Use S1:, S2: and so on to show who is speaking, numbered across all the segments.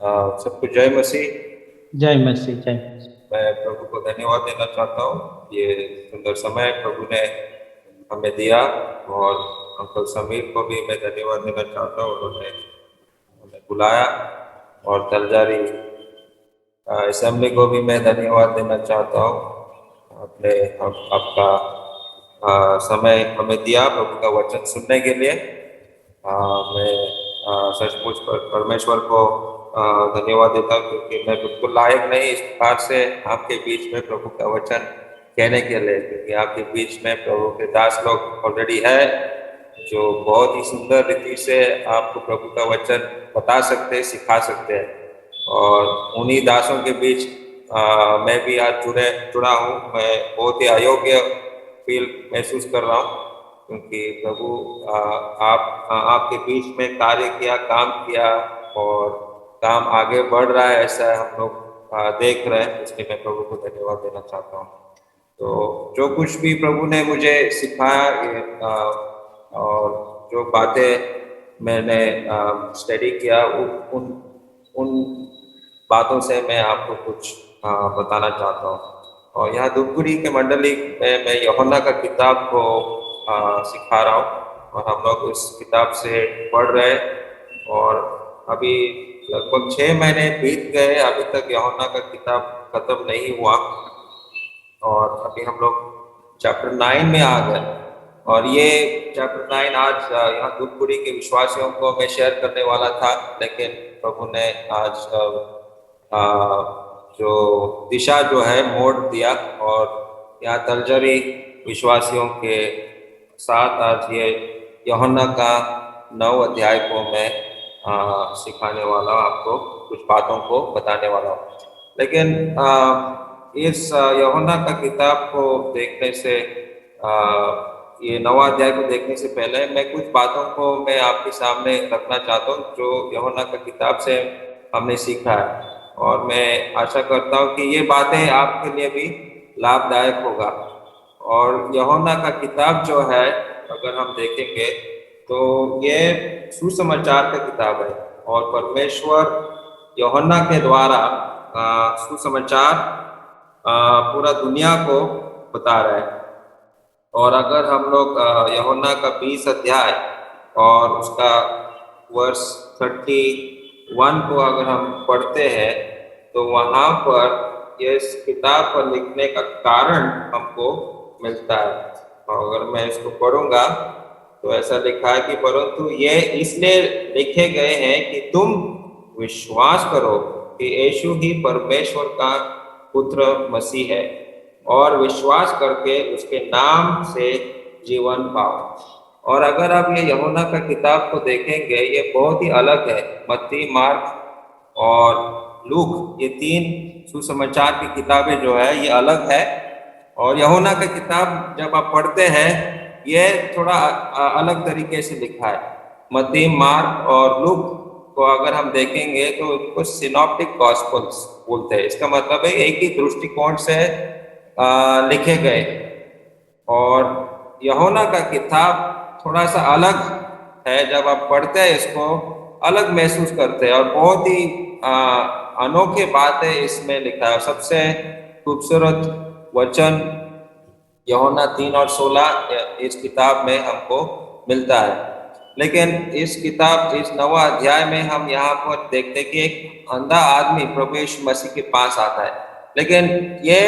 S1: सबको जय मसीह।
S2: जय मसीह जय मसीह।
S1: मैं प्रभु को धन्यवाद देना चाहता हूँ। ये सुंदर समय प्रभु ने हमें दिया, और अंकल समीर को भी मैं धन्यवाद देना चाहता हूँ, उन्होंने हमें बुलाया। और तलजारी असेंबली को भी मैं धन्यवाद देना चाहता हूँ, आपने आपका समय हमें दिया प्रभु का वचन सुनने के लिए। मैं सचमुच परमेश्वर को धन्यवाद देता हूँ, क्योंकि मैं बिल्कुल लायक नहीं इस प्रकार से आपके बीच में प्रभु का वचन कहने के लिए, क्योंकि आपके बीच में प्रभु के दास लोग ऑलरेडी है, जो बहुत ही सुंदर रीति से आपको प्रभु का वचन बता सकते हैं, सिखा सकते हैं। और उन्हीं दासों के बीच मैं भी आज जुड़ा हूँ। मैं बहुत ही अयोग्य फील महसूस कर रहा हूँ, क्योंकि प्रभु आपके बीच में कार्य किया, काम किया, और काम आगे बढ़ रहा है, ऐसा हम लोग देख रहे हैं। इसलिए मैं प्रभु को धन्यवाद देना चाहता हूँ। तो जो कुछ भी प्रभु ने मुझे सिखाया, और जो बातें मैंने स्टडी किया, उन उन बातों से मैं आपको कुछ बताना चाहता हूँ। और यहाँ धूपगुड़ी के मंडली में मैं यूहन्ना का किताब को सिखा रहा हूँ, और हम लोग उस किताब से पढ़ रहे हैं। और अभी लगभग 6 महीने बीत गए, अभी तक यूहन्ना का किताब खत्म नहीं हुआ, और अभी हम लोग चैप्टर 9 में आ गए। और ये चैप्टर 9 आज यहाँ धूपगुड़ी के विश्वासियों को मैं शेयर करने वाला था, लेकिन प्रभु ने आज जो दिशा जो है मोड़ दिया, और यहाँ तलजरी विश्वासियों के साथ आज ये यूहन्ना का 9 अध्याय को मैं सिखाने वाला हूँ, आपको कुछ बातों को बताने वाला हूँ। लेकिन इस यूहन्ना का किताब को देखने से, ये 9वां अध्याय को देखने से पहले मैं कुछ बातों को मैं आपके सामने रखना चाहता हूँ, जो यूहन्ना का किताब से हमने सीखा है। और मैं आशा करता हूँ कि ये बातें आपके लिए भी लाभदायक होगा। और यूहन्ना का किताब जो है, अगर हम देखेंगे तो ये सुसमाचार का किताब है, और परमेश्वर यूहन्ना के द्वारा सुसमाचार पूरा दुनिया को बता रहा है। और अगर हम लोग यूहन्ना का 20 अध्याय और उसका वर्ष 31 को अगर हम पढ़ते हैं, तो वहाँ पर इस किताब पर लिखने का कारण हमको मिलता है। और अगर मैं इसको पढ़ूंगा तो ऐसा लिखा है कि परंतु ये इसलिए लिखे गए हैं कि तुम विश्वास करो कि यीशु ही परमेश्वर का पुत्र मसीह है, और विश्वास करके उसके नाम से जीवन पाओ। और अगर आप ये यूहन्ना का किताब को देखेंगे, ये बहुत ही अलग है। मत्ती, मार्क और लूक, ये 3 सुसमाचार की किताबें जो है ये अलग है। और यूहन्ना का किताब जब आप पढ़ते हैं, ये थोड़ा अलग तरीके से लिखा है। मत्ती, मार्क और लूक को अगर हम देखेंगे तो इनको सिनॉप्टिक गॉस्पेल्स बोलते हैं। इसका मतलब है एक ही दृष्टिकोण से लिखे गए। और यूहन्ना का किताब थोड़ा सा अलग है, जब आप पढ़ते हैं इसको अलग महसूस करते हैं, और बहुत ही अनोखे बातें इसमें लिखा है। सबसे खूबसूरत वचन यूहन्ना 3 और 16 इस किताब में हमको मिलता है। लेकिन इस किताब, इस 9वां अध्याय में हम यहाँ पर देखते हैं कि एक अंधा आदमी प्रभु यीशु मसीह के पास आता है। लेकिन ये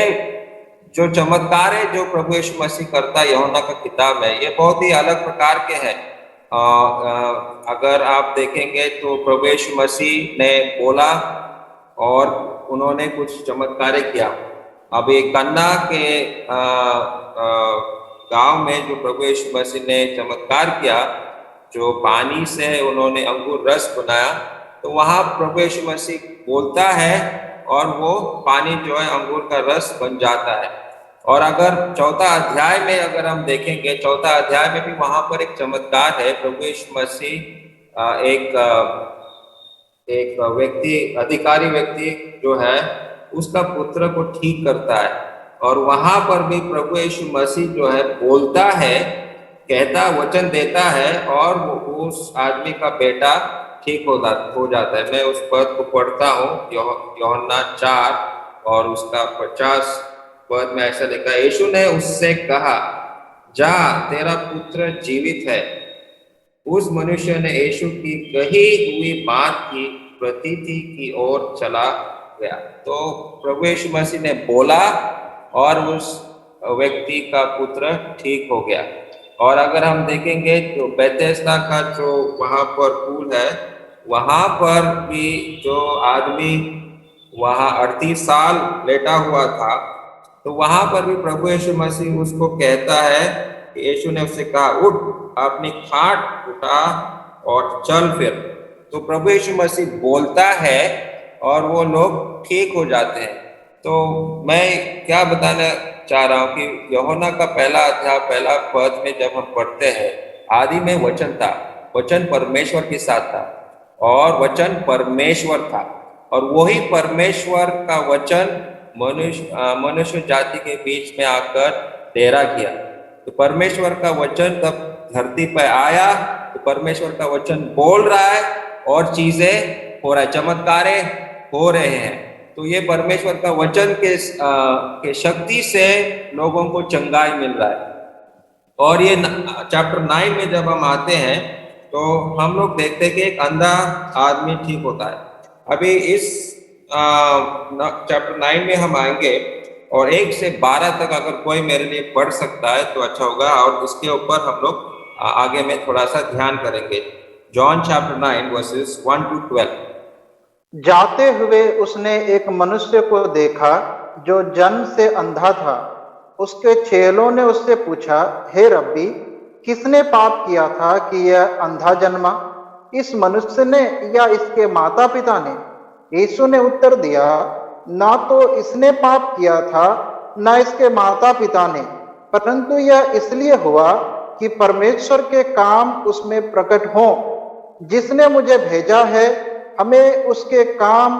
S1: जो चमत्कार है जो प्रभु यीशु मसीह करता है यूहन्ना का किताब में, ये बहुत ही अलग प्रकार के हैं। अगर आप देखेंगे तो प्रभु यीशु मसीह ने बोला और उन्होंने कुछ चमत्कार किया। अब एक कन्ना के गांव में जो प्रभु यीशु मसीह ने चमत्कार किया, जो पानी से उन्होंने अंगूर रस बनाया, तो वहां प्रभु यीशु मसीह बोलता है और वो पानी जो है अंगूर का रस बन जाता है। और अगर 4था अध्याय में अगर हम देखेंगे, 4था अध्याय में भी वहां पर एक चमत्कार है। प्रभु यीशु मसीह एक व्यक्ति, अधिकारी व्यक्ति जो है, उसका पुत्र को ठीक करता है। और वहां पर भी प्रभु यीशु मसीह जो है बोलता है, कहता, वचन देता है, और वो उस आदमी का बेटा हो जाता है। मैं उस पद को पढ़ता हूँ, यूहन्ना 4 और उसका 50 पद में ऐसा लिखा है, यीशु ने उससे कहा, जा, तेरा पुत्र जीवित है। उस मनुष्य ने यीशु की कही हुई बात की प्रतीति की ओर चला गया। तो प्रभु यीशु मसीह ने बोला और उस व्यक्ति का पुत्र ठीक हो गया। और अगर हम देखेंगे तो बेथेस्दा का जो वहां पर पूल है, वहां पर भी जो आदमी वहां 38 साल लेटा हुआ था, तो वहां पर भी प्रभु यीशु मसीह उसको कहता है, यीशु ने उससे कहा, उठ, अपनी खाट उठा और चल फिर। तो प्रभु यीशु मसीह बोलता है और वो लोग ठीक हो जाते हैं। तो मैं क्या बताना चाह रहा हूँ कि यूहन्ना का पहला अध्याय पहला पद में जब हम पढ़ते हैं, आदि में वचन था, वचन परमेश्वर के साथ था और वचन परमेश्वर था, और वही परमेश्वर का वचन मनुष्य जाति के बीच में आकर डेरा किया। तो परमेश्वर का वचन तब धरती पर आया, तो परमेश्वर का वचन बोल रहा है और चीजें हो रहा है, चमत्कारें हो रहे हैं। तो ये परमेश्वर का वचन के शक्ति से लोगों को चंगाई मिल रहा है। और ये चैप्टर 9 में जब हम आते हैं तो हम लोग देखते हैं कि एक अंधा आदमी ठीक होता है। अभी इस चैप्टर 9 में हम आएंगे और 1 से 12 तक अगर कोई मेरे लिए पढ़ सकता है तो अच्छा होगा, और इसके ऊपर हम लोग आगे में थोड़ा सा ध्यान करेंगे। John chapter 9 versus 1 to 12।
S3: जाते हुए उसने एक मनुष्य को देखा जो जन्म से अंधा था। उसके चेलों ने उससे पूछा, हे रब्बी, किसने पाप किया था कि यह अंधा जन्मा, इस मनुष्य ने या इसके माता पिता ने? यीशु ने उत्तर दिया, ना तो इसने पाप किया था न इसके माता पिता ने, परंतु यह इसलिए हुआ कि परमेश्वर के काम उसमें प्रकट हों। जिसने मुझे भेजा है, हमें उसके काम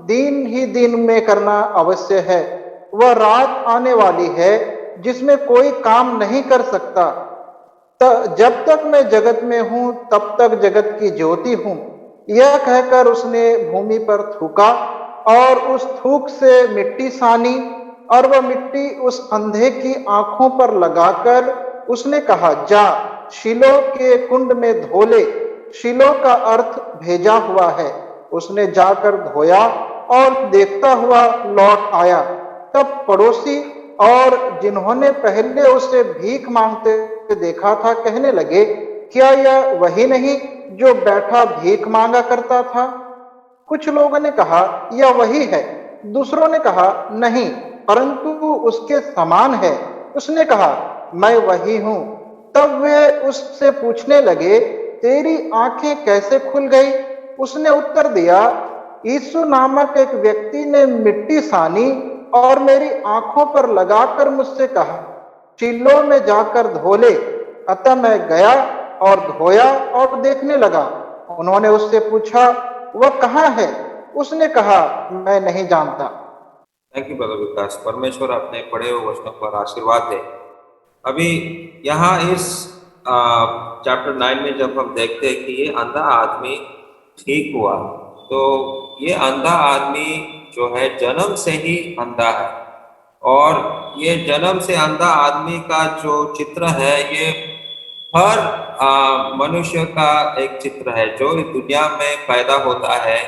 S3: दिन ही दिन में करना अवश्य है। वह रात आने वाली है जिसमें कोई काम नहीं कर सकता। जब तक मैं जगत में हूं तब तक जगत की ज्योति हूं। यह कहकर उसने भूमि पर थूका और उस थूक से मिट्टी सानी, और वह मिट्टी उस अंधे की आंखों पर लगाकर उसने कहा, जा, शीलो के कुंड में धो ले। शीलो का अर्थ भेजा हुआ है। उसने जाकर धोया और देखता हुआ लौट आया। तब पड़ोसी और जिन्होंने पहले उसे भीख मांगते देखा था कहने लगे, क्या यह वही नहीं जो बैठा भीख मांगा करता था? कुछ लोगों ने कहा, यह वही है। दूसरों ने कहा, नहीं, परंतु उसके समान है। उसने कहा, मैं वही हूं। तब वे उससे पूछने लगे, तेरी आंखें कैसे खुल गई? उसने उत्तर दिया, यीशु नामक एक व्यक्ति ने मिट्टी सानी और मेरी आंखों पर लगाकर मुझसे कहा, शीलो में जाकर धो ले। अतः मैं गया और धोया और देखने लगा। उन्होंने उससे पूछा, वह कहाँ है? उसने कहा, मैं नहीं जानता।
S1: थैंक यू ब्रदर विकास। परमेश्वर अपने पढ़े हुए वचनों पर आशीर्वाद दे। अभी यहाँ इस चैप्टर 9 में जब हम देखते हैं कि ये अंधा आदमी ठीक हुआ, तो ये अंधा आदमी जो है जन्म से ही अंधा है, और ये जन्म से अंधा आदमी का जो चित्र है, ये हर मनुष्य का एक चित्र है जो इस दुनिया में पैदा होता है।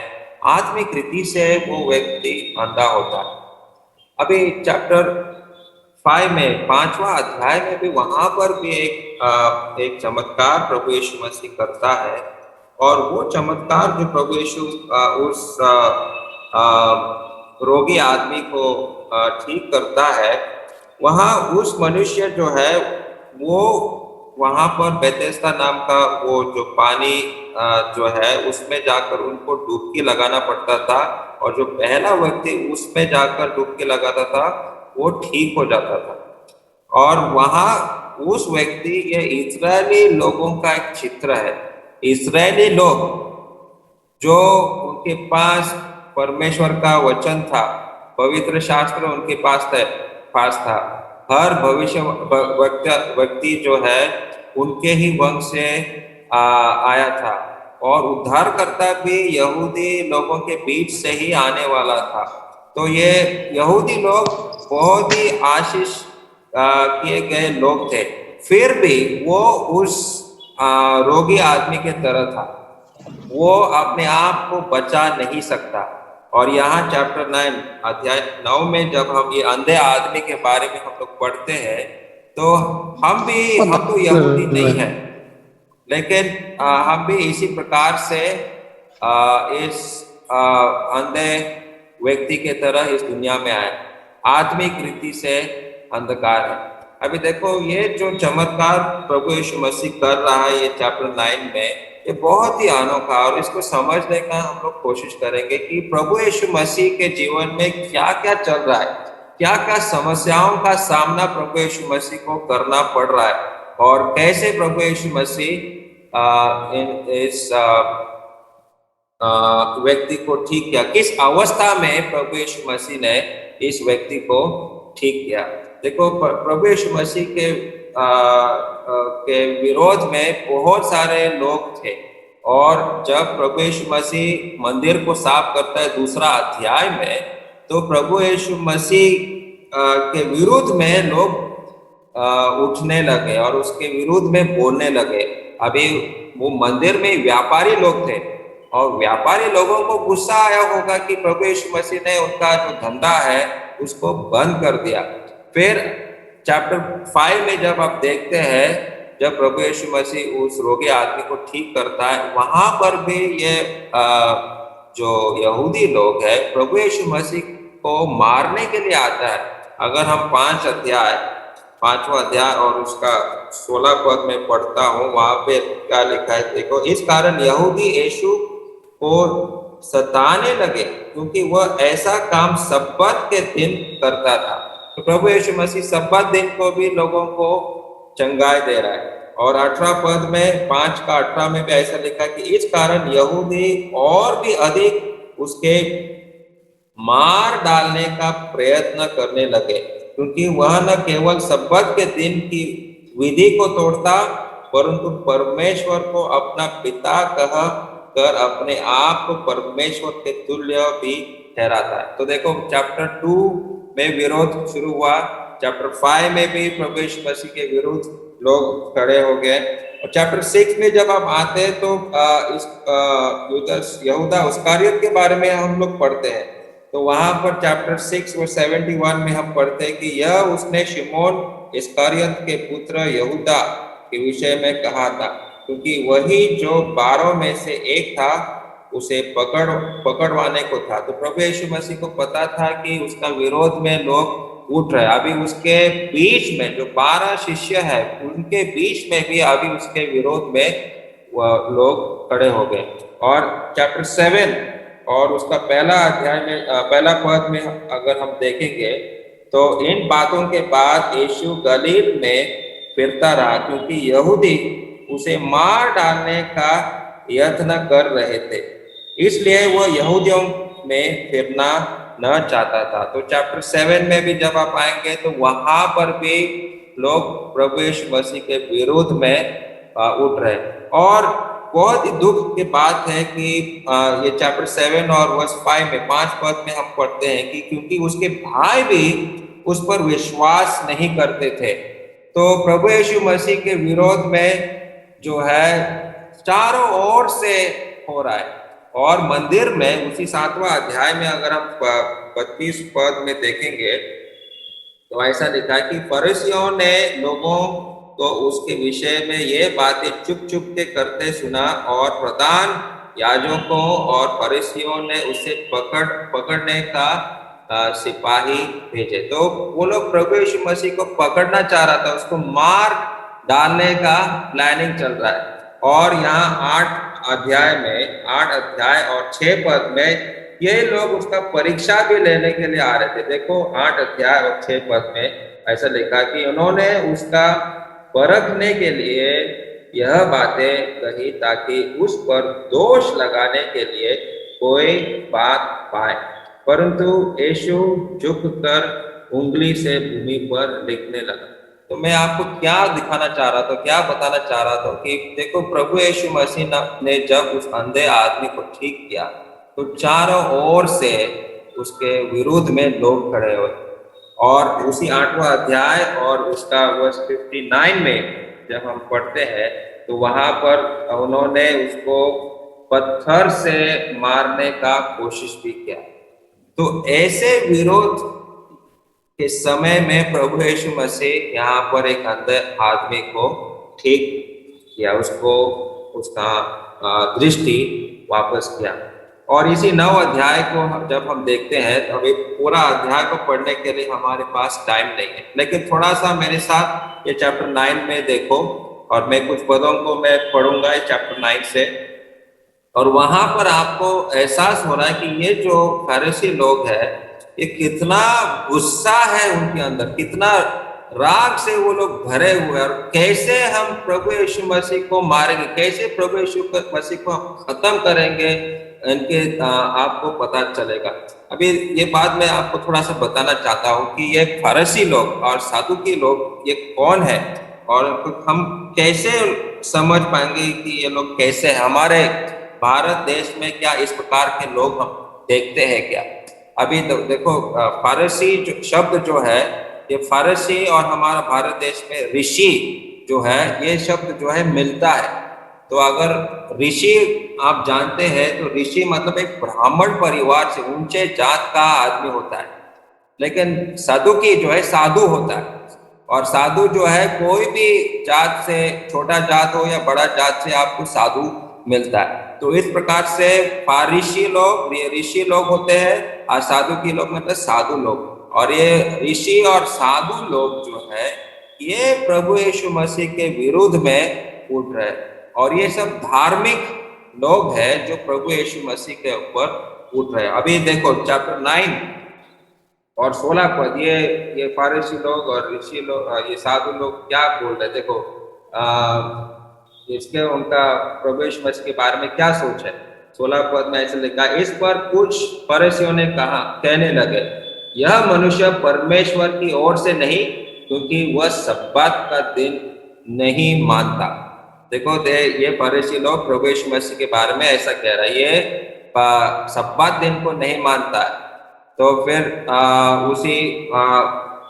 S1: आत्मिक रीति से वो व्यक्ति अंधा होता है। अभी चैप्टर 5 में 5वां अध्याय में भी वहां पर भी एक चमत्कार प्रभु यीशु मसीह करता है, और वो चमत्कार जो प्रभु यीशु उस रोगी आदमी को ठीक करता है, वहाँ उस मनुष्य जो है वो वहां पर बेथेस्दा नाम का वो जो पानी जो है उसमें जाकर उनको डुबकी लगाना पड़ता था, और जो पहला व्यक्ति उसमें जाकर डुबकी लगाता था वो ठीक हो जाता था। और वहां उस व्यक्ति, ये इस्राएली लोगों का एक चित्र है। इस्राएली लोग जो उनके पास परमेश्वर का वचन था, पवित्र शास्त्र उनके पास था। हर भविष्य व्यक्ति जो है उनके ही वंश से आया था। और उद्धारकर्ता भी यहूदी लोगों के बीच से ही आने वाला था। तो ये यहूदी लोग बहुत ही आशीष किए गए लोग थे, फिर भी वो उस रोगी आदमी के तरह था, वो अपने आप को बचा नहीं सकता। और यहाँ चैप्टर 9 अध्याय 9 में जब हम ये अंधे आदमी के बारे में हम लोग पढ़ते हैं, तो हम तो यहूदी नहीं है, लेकिन हम भी इसी प्रकार से इस अंधे व्यक्ति के तरह इस दुनिया में आए, आत्मिक रीति से अंधकार है। अभी देखो ये जो चमत्कार प्रभु यीशु मसीह कर रहा है ये चैप्टर 9 में, ये बहुत ही अनोखा, और इसको समझने का हम लोग कोशिश करेंगे कि प्रभु यीशु मसीह के जीवन में क्या क्या चल रहा है, क्या क्या समस्याओं का सामना प्रभु यीशु मसीह को करना पड़ रहा है, और कैसे प्रभु यीशु मसीह इस व्यक्ति को ठीक किया, किस अवस्था में प्रभु यीशु मसीह ने इस व्यक्ति को ठीक किया। देखो प्रभु यीशु मसीह के विरोध में बहुत सारे लोग थे, और जब प्रभु यीशु मसीह मंदिर को साफ करता है दूसरा अध्याय में, तो प्रभु यीशु मसीह के विरुद्ध में लोग उठने लगे और उसके विरुद्ध में बोलने लगे। अभी वो मंदिर में व्यापारी लोग थे, और व्यापारी लोगों को गुस्सा आया होगा कि प्रभु यीशु मसीह ने उनका जो धंधा है उसको बंद कर दिया। फिर चैप्टर 5 में जब आप देखते हैं, जब प्रभु यीशु मसीह उस रोगी आदमी को ठीक करता है, वहां पर भी ये जो यहूदी लोग हैं प्रभु यीशु मसीह को मारने के लिए आता है। अगर हम 5वां अध्याय और उसका 16 पद में पढ़ता हूँ, वहां पे क्या लिखा है देखो, इस कारण यहूदी यीशु को सताने लगे क्योंकि वह ऐसा काम सब्बत के दिन करता था। तो प्रभु यीशु मसीह सब्बत दिन को भी लोगों को चंगाई दे रहा है। और 18 पद में 5 का 18 में भी ऐसा लिखा कि इस कारण यहूदी और भी अधिक उसके मार डालने का प्रयत्न करने लगे, क्योंकि वह न केवल सब्बत के दिन की विधि को तोड़ता, परंतु परमेश्वर को अपना पिता कह कर अपने आप को परमेश्वर के तुल्य भी ठहराता है। तो देखो चैप्टर 2 में विरोध शुरू हुआ, चैप्टर 5 में भी प्रभु यीशु मसीह के विरुद्ध लोग खड़े हो गए, और चैप्टर 6 में जब आप आते हैं तो यहूदा इस्करियोत के बारे में हम लोग पढ़ते हैं। तो वहां पर चैप्टर 6 और 71 में हम पढ़ते हैं कि यह उसने शिमोन इस्करियोत के पुत्र यहूदा के विषय में कहा था, क्योंकि वही जो 12 में से एक था उसे पकड़वाने को था। तो प्रभु यीशु मसीह को पता था कि उसका विरोध में लोग उठ रहे। अभी उसके बीच में जो 12 शिष्य है उनके बीच में भी अभी उसके विरोध में लोग खड़े हो गए। और चैप्टर 7 और उसका पहला अध्याय में पहला पद में अगर हम देखेंगे तो इन बातों के बाद यीशु गलील में फिरता रहा, क्योंकि यहूदी उसे मार डालने का यत्न कर रहे थे, इसलिए वो यहूदियों में फिरना न चाहता था। तो चैप्टर 7 में भी जब आप आएंगे तो वहां पर भी लोग प्रभु यीशु मसीह के विरोध में उठ रहे। और बहुत ही दुख की बात है कि ये चैप्टर 7 और वर्स 5 में 5 पद में हम पढ़ते हैं कि क्योंकि उसके भाई भी उस पर विश्वास नहीं करते थे। तो प्रभु यीशु मसीह के विरोध में जो है चारों ओर से हो रहा है। और मंदिर में उसी 7वां अध्याय में अगर हम 32 पद में देखेंगे तो ऐसा लिखा है कि फरीसियों ने लोगों को उसके विषय में ये बातें चुप चुप के करते सुना, और प्रधान याजकों और फरीसियों ने उसे पकड़ने का सिपाही भेजे। तो वो लोग प्रभु यीशु मसीह को पकड़ना चाह रहा था, उसको मार डालने का प्लानिंग चल रहा है। और यहाँ 8 अध्याय और 6 पद में ये लोग उसका परीक्षा भी लेने के लिए आ रहे थे। देखो 8 अध्याय और 6 पद में ऐसा लिखा कि उन्होंने उसका परखने के लिए यह बातें कही ताकि उस पर दोष लगाने के लिए कोई बात पाए, परंतु यीशु झुककर उंगली से भूमि पर लिखने लगा। तो मैं आपको क्या दिखाना चाह रहा था, क्या बताना चाह रहा था कि देखो प्रभु यीशु मसीह ने जब उस अंधे आदमी को ठीक किया तो चारों ओर से उसके विरुद्ध में लोग खड़े हुए। और उसी 8वां अध्याय और उसका वर्स 59 में जब हम पढ़ते हैं तो वहां पर उन्होंने उसको पत्थर से मारने का कोशिश भी किया। तो ऐसे विरोध के समय में प्रभु यीशु मसीह यहाँ पर एक अंधे आदमी को ठीक किया, उसको उसका दृष्टि वापस किया। और इसी 9 अध्याय को जब हम देखते हैं तो अभी पूरा अध्याय को पढ़ने के लिए हमारे पास टाइम नहीं है, लेकिन थोड़ा सा मेरे साथ ये चैप्टर 9 में देखो और मैं कुछ पदों को मैं पढ़ूंगा इस चैप्टर 9 से। और वहां पर आपको एहसास हो रहा है कि ये जो फरीसी लोग हैं ये कितना गुस्सा है उनके अंदर, कितना राग से वो लोग भरे हुए, और कैसे हम प्रभु यीशु मसीह को मारेंगे, कैसे प्रभु यीशु मसीह को खत्म करेंगे, इनके आपको पता चलेगा। अभी ये बात मैं आपको थोड़ा सा बताना चाहता हूँ कि ये फरीसी लोग और सदूकी लोग ये कौन है और हम कैसे समझ पाएंगे कि ये लोग कैसे हैं। हमारे भारत देश में क्या इस प्रकार के लोग हम देखते हैं क्या? अभी तो देखो फारसी जो शब्द जो है ये फारसी और हमारा भारत देश में ऋषि जो है ये शब्द जो है मिलता है। तो अगर ऋषि आप जानते हैं तो ऋषि मतलब एक ब्राह्मण परिवार से ऊंचे जात का आदमी होता है, लेकिन सदुकी जो है साधु होता है। और साधु जो है कोई भी जात से, छोटा जात हो या बड़ा जात से आपको साधु मिलता है। तो इस प्रकार से फारिशी लोग ऋषि लोग होते हैं और साधु की लोग मतलब साधु लोग। और ये ऋषि और साधु लोग जो है ये प्रभु यीशु मसीह के विरुद्ध में उठ रहे हैं, और ये सब धार्मिक लोग हैं जो प्रभु यीशु मसीह के ऊपर उठ रहे हैं। अभी देखो चैप्टर 9 और 16 पद, ये फारसी लोग और ऋषि लोग, ये साधु लोग क्या बोल रहे हैं देखो। इसके उनका प्रभु यीशु मसीह के बारे में क्या सोच है। 16 पद में ऐसे लिखा, इस पर कुछ फरीसियों ने कहा, कहने लगे, यह मनुष्य परमेश्वर की ओर से नहीं, क्योंकि वह सब्बात का दिन नहीं मानता। देखो ये फरीसी लोग प्रभु यीशु मसीह के बारे में ऐसा कह रहा है, ये सब्बात दिन को नहीं मानता है। तो फिर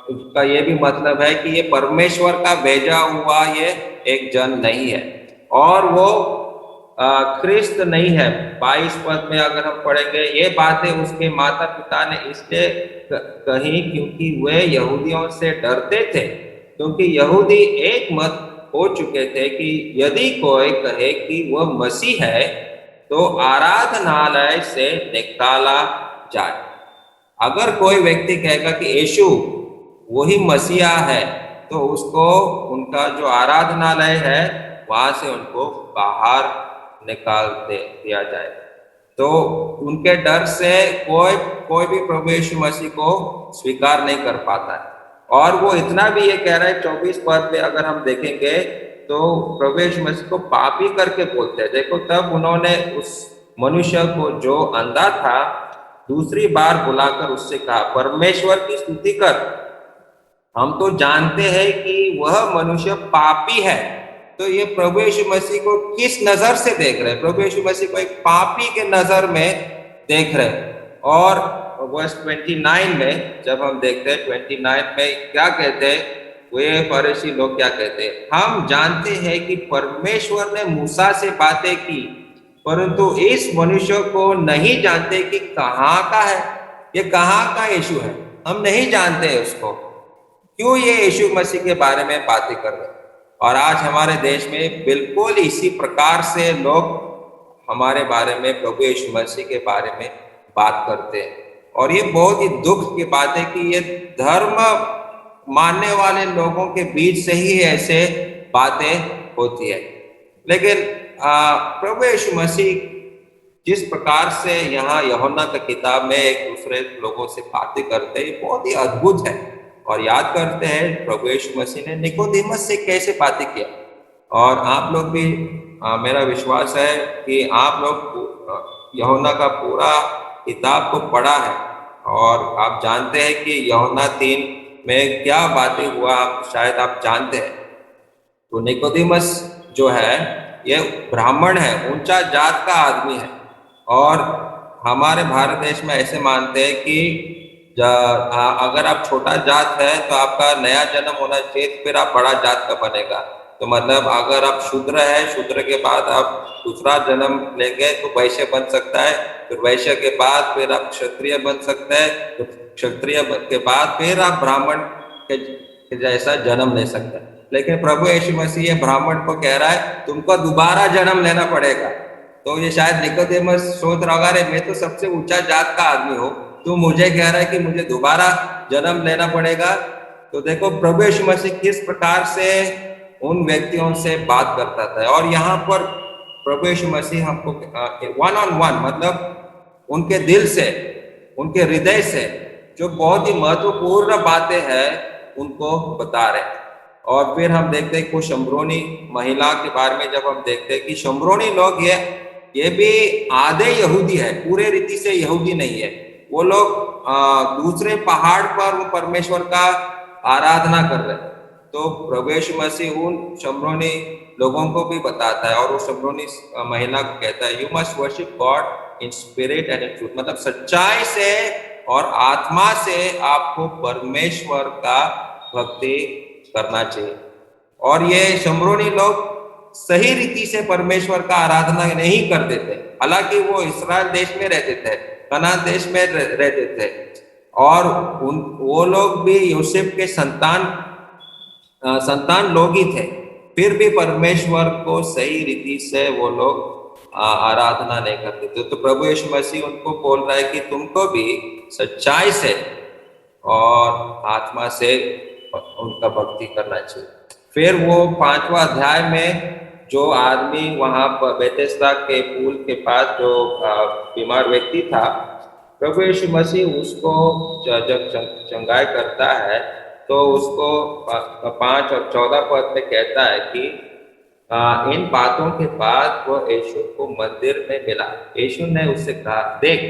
S1: उसका ये भी मतलब है कि ये परमेश्वर का भेजा हुआ ये एक जन नहीं है, और वो ख्रिस्त नहीं है। 22 पद में अगर हम पढ़ेंगे, ये बातें उसके माता पिता ने इसलिए कही क्योंकि वे यहूदियों से डरते थे, क्योंकि यहूदी एक मत हो चुके थे कि यदि कोई कहे कि वह मसीह है तो आराधनालय से निकाला जाए। अगर कोई व्यक्ति कहेगा कि यीशु वही मसीहा है तो उसको उनका जो आराधनालय है वहां से उनको बाहर निकाल दिया जाए। तो उनके डर से कोई भी प्रभु यीशु मसीह को स्वीकार नहीं कर पाता है। और वो इतना भी ये कह रहा है 24 पद में अगर हम देखेंगे तो प्रभु यीशु मसीह को पापी करके बोलते हैं। देखो तब उन्होंने उस मनुष्य को जो अंधा था दूसरी बार बुलाकर उससे कहा, परमेश्वर की स्तुति कर, हम तो जानते हैं कि वह मनुष्य पापी है। तो ये प्रभु यीशु मसीह को किस नजर से देख रहे हैं? प्रभु यीशु मसीह को एक पापी के नजर में देख रहे हैं। और वर्स 29 में जब हम देखते हैं 29 में क्या कहते हैं, वे फरीसी लोग क्या कहते हैं, हम जानते हैं कि परमेश्वर ने मूसा से बातें की, परंतु इस मनुष्य को नहीं जानते कि कहाँ का है, ये कहाँ का यीशु है, हम नहीं जानते हैं उसको। क्यों ये यीशु मसीह के बारे में बातें कर रहे हैं? और आज हमारे देश में बिल्कुल इसी प्रकार से लोग हमारे बारे में, प्रभु यीशु मसीह के बारे में बात करते हैं। और ये बहुत ही दुख की बात है कि ये धर्म मानने वाले लोगों के बीच से ही ऐसे बातें होती है। लेकिन प्रभु यीशु मसीह जिस प्रकार से यहाँ यूहन्ना की किताब में एक दूसरे लोगों से बातें करते हैं, बहुत ही अद्भुत है। और याद करते हैं प्रभु यीशु मसीह ने निकोदेमस से कैसे बातें किया। और आप लोग भी, मेरा विश्वास है कि आप लोग यूहन्ना का पूरा किताब को पढ़ा है, और आप जानते हैं कि यूहन्ना 3 में क्या बातें हुआ आप शायद आप जानते हैं। तो निकोदेमस जो है ये ब्राह्मण है, ऊंचा जात का आदमी है। और हमारे भारत देश में ऐसे मानते हैं कि अगर आप छोटा जात है तो आपका नया जन्म होना चाहिए, फिर आप बड़ा जात का बनेगा। तो मतलब अगर आप शूद्र है, शूद्र के बाद आप दूसरा जन्म लेंगे तो वैश्य बन सकता है, फिर वैश्य के बाद फिर आप क्षत्रिय बन सकते हैं, तो क्षत्रिय के बाद फिर आप ब्राह्मण के जैसा जन्म ले सकते हैं। लेकिन प्रभु यीशु मसीह ये ब्राह्मण को कह रहा है तुमको दोबारा जन्म लेना पड़ेगा। तो ये शायद निकोदेमस सोच रहा होगा, अरे मैं तो सबसे ऊंचा जात का आदमी हूँ, तू मुझे कह रहा है कि मुझे दोबारा जन्म लेना पड़ेगा। तो देखो प्रभु यीशु मसीह किस प्रकार से उन व्यक्तियों से बात करता था। और यहाँ पर प्रभु यीशु मसीह हमको वन ऑन वन, मतलब उनके दिल से, उनके हृदय से जो बहुत ही महत्वपूर्ण बातें हैं उनको बता रहे। और फिर हम देखते हैं कुछ शम्रोनी महिला के बारे में, जब हम देखते हैं कि शम्रोनी लोग ये भी आधे यहूदी है, पूरे रीति से यहूदी नहीं है। वो लोग दूसरे पहाड़ पर परमेश्वर का आराधना कर रहे हैं। तो प्रभु यीशु मसीह उन शम्रोनी लोगों को भी बताता है और वो शम्रोनी महिला को कहता है you must worship God in spirit and in truth, मतलब सच्चाई से और आत्मा से आपको परमेश्वर का भक्ति करना चाहिए। और ये शम्रोनी लोग सही रीति से परमेश्वर का आराधना नहीं करते थे, हालांकि वो इस्राएल देश में रहते थे, कनान देश में रहते थे, और वो लोग भी यूसुफ के संतान लोग ही थे, फिर भी परमेश्वर को सही रीति से वो लोग आराधना नहीं करते थे। तो प्रभु यीशु मसीह उनको बोल रहा है कि तुमको भी सच्चाई से और आत्मा से उनका भक्ति करना चाहिए। फिर वो 5वां अध्याय में जो आदमी वहां पर बेथेस्दा के पुल के पास जो बीमार व्यक्ति था, प्रभु यीशु मसीह उसको जब चंगाई करता है तो उसको 5 और 14 पद में कहता है कि इन बातों के बाद वो यीशु को मंदिर में मिला। यीशु ने उससे कहा, देख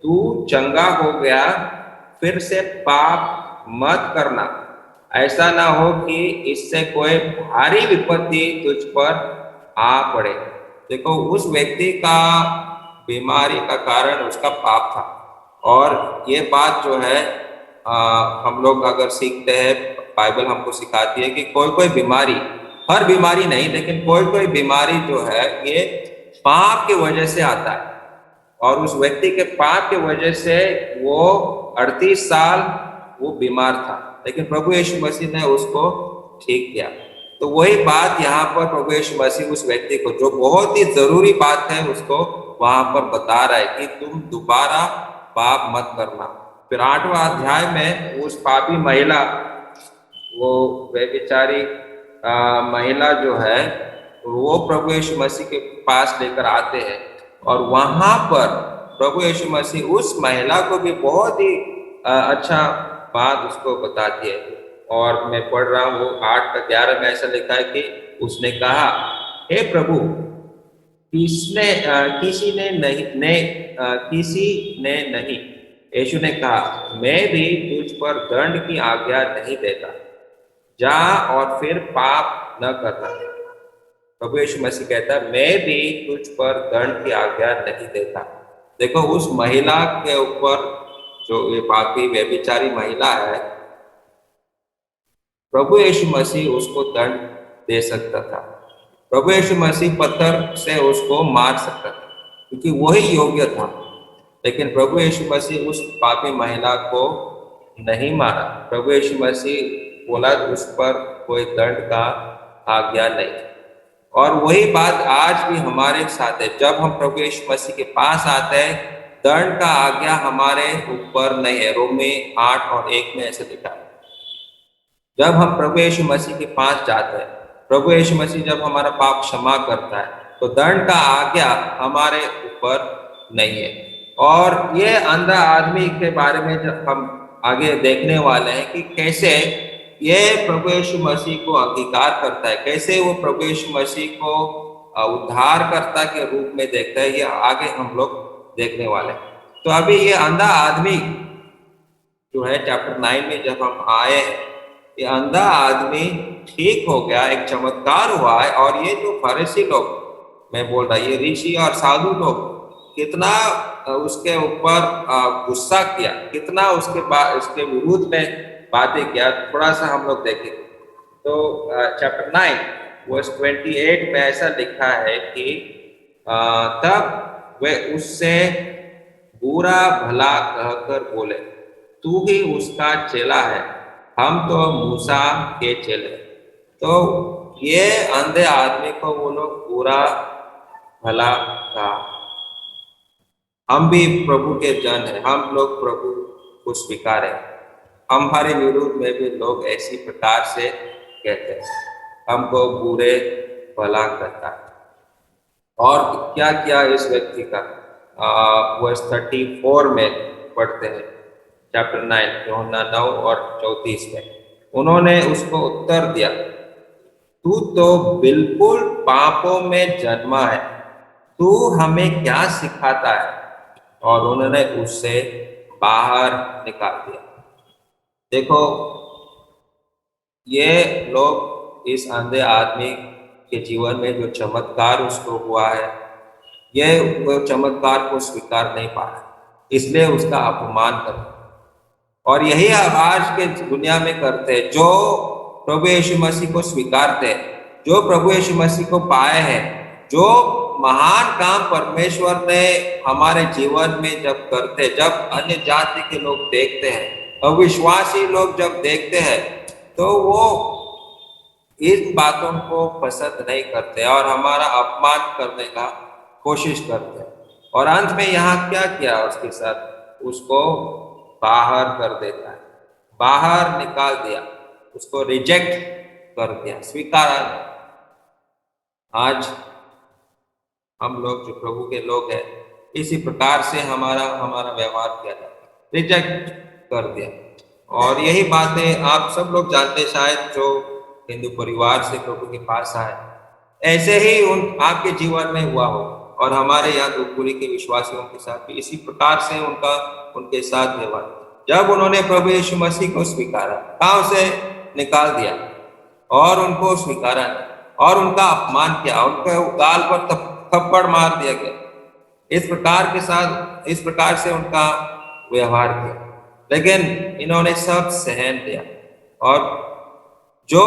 S1: तू चंगा हो गया, फिर से पाप मत करना, ऐसा ना हो कि इससे कोई भारी विपत्ति तुझ पर आ पड़े। देखो उस व्यक्ति का बीमारी का कारण उसका पाप था। और ये बात जो है हम लोग अगर सीखते हैं, बाइबल हमको सिखाती है कि कोई कोई बीमारी, हर बीमारी नहीं लेकिन कोई कोई बीमारी जो है ये पाप की वजह से आता है। और उस व्यक्ति के पाप की वजह से वो 38 साल वो बीमार था, लेकिन प्रभु यीशु मसीह ने उसको ठीक किया। तो वही बात यहाँ पर प्रभु यीशु मसीह उस व्यक्ति को, जो बहुत ही जरूरी बात है, उसको वहां पर बता रहा है कि तुम दोबारा पाप मत करना। फिर 8वां अध्याय में उस पापी महिला, वो बेचारी महिला जो है वो प्रभु यीशु मसीह के पास लेकर आते हैं और वहां पर प्रभु यीशु मसीह उस महिला को भी बहुत ही अच्छा बात उसको बताती है। और मैं पढ़ रहा हूँ 8:11 में ऐसा लिखा है कि उसने कहा, हे प्रभु किसी ने नहीं। यीशु ने कहा, मैं भी तुझ पर दंड की आज्ञा नहीं देता, जा और फिर पाप न करना। प्रभु यीशु मसीह कहता है, मैं भी तुझ पर दंड की आज्ञा नहीं देता। देखो उस महिला के ऊपर, जो ये पापी व्यभिचारी महिला है, प्रभु यीशु मसीह उसको दंड दे सकता था। प्रभु यीशु मसीह पत्थर से उसको मार सकता था क्योंकि वही योग्य था, लेकिन प्रभु यीशु मसीह उस पापी महिला को नहीं मारा। प्रभु यीशु मसीह बोला उस पर कोई दंड का आज्ञा नहीं। और वही बात आज भी हमारे साथ है। जब हम प्रभु यीशु मसीह के पास आते हैं, दंड का आज्ञा हमारे ऊपर नहीं है। रोमी 8:1 में ऐसे लिखा है। जब हम प्रभु यीशु मसीह के पास जाते हैं, प्रभु यीशु मसीह जब हमारा पाप क्षमा करता है, तो दंड का आज्ञा हमारे ऊपर नहीं है। और ये अंधा आदमी के बारे में जब हम आगे देखने वाले हैं कि कैसे ये प्रभु यीशु मसीह को अंगीकार करता है, कैसे वो प्रभु यीशु मसीह को उद्धारकर्ता के रूप में देखता है, ये आगे हम लोग देखने वाले हैं। तो अभी ये अंधा आदमी जो है चैप्टर 9 में जब हम आए हैं, ये अंधा आदमी ठीक हो गया, एक चमत्कार हुआ है। और ये जो फरीसी लोग, मैं बोल रहा, ये ऋषि और साधु लोग कितना उसके ऊपर गुस्सा किया, कितना उसके बाद उसके विरुद्ध में बातें किया, थोड़ा सा हम लोग देखेंगे। तो चैप्टर 9 वर्स 28 में ऐसा लिखा है कि तब वे उससे बुरा भला कहकर बोले, तू ही उसका चेला है, हम तो मूसा के चेले। तो ये अंधे आदमी को वो लोग बुरा भला कहा। हम भी प्रभु के जन हैं, हम लोग प्रभु को स्वीकार है, हमारे विरुद्ध में भी लोग ऐसी प्रकार से कहते हैं, हमको बुरे भला कहता है। और क्या किया इस व्यक्ति का, वर्स 34 में पढ़ते हैं चैप्टर 9 यूहन्ना 9 और 34 में। उन्होंने उसको उत्तर दिया, तू तो बिल्कुल पापों में जन्मा है, तू हमें क्या सिखाता है? और उन्होंने उससे बाहर निकाल दिया। देखो, ये लोग इस अंधे आदमी के जीवन में जो चमत्कार उसको हुआ है, ये वो चमत्कार को स्वीकार नहीं पा रहा, इसलिए उसका अपमान कर। और यही आज के दुनिया में करते हैं, जो प्रभु यीशु मसीह को स्वीकारते हैं, जो प्रभु यीशु मसीह को पाए हैं, जो महान काम परमेश्वर ने हमारे जीवन में जब करते, जब अन्य जाति के लोग देखते हैं, अविश्वासी लोग जब देखते हैं, तो वो इन बातों को पसंद नहीं करते और हमारा अपमान करने का कोशिश करते हैं। और अंत में यहाँ क्या किया उसके साथ, उसको बाहर कर देता है, बाहर निकाल दिया, उसको रिजेक्ट कर दिया, स्वीकारा नहीं। आज हम लोग जो प्रभु के लोग हैं, इसी प्रकार से हमारा व्यवहार किया जाता है, रिजेक्ट कर दिया। और यही बातें आप सब लोग जानते, शायद जो हिंदू परिवार से प्रभु के पास आए, ऐसे ही आपके जीवन में हुआ हो। और हमारे यहाँ धूपगुड़ी के विश्वासियों के साथ भी इसी प्रकार से उनके साथ व्यवहार, जब उन्होंने प्रभु यीशु मसीह को स्वीकारा, कहाँ से निकाल दिया और उनको स्वीकारा और उनका अपमान किया, उनके गाल पर थप्पड़ मार दिया गया। इस प्रकार से उनका व्यवहार किया, लेकिन इन्होंने सब सहन किया। और जो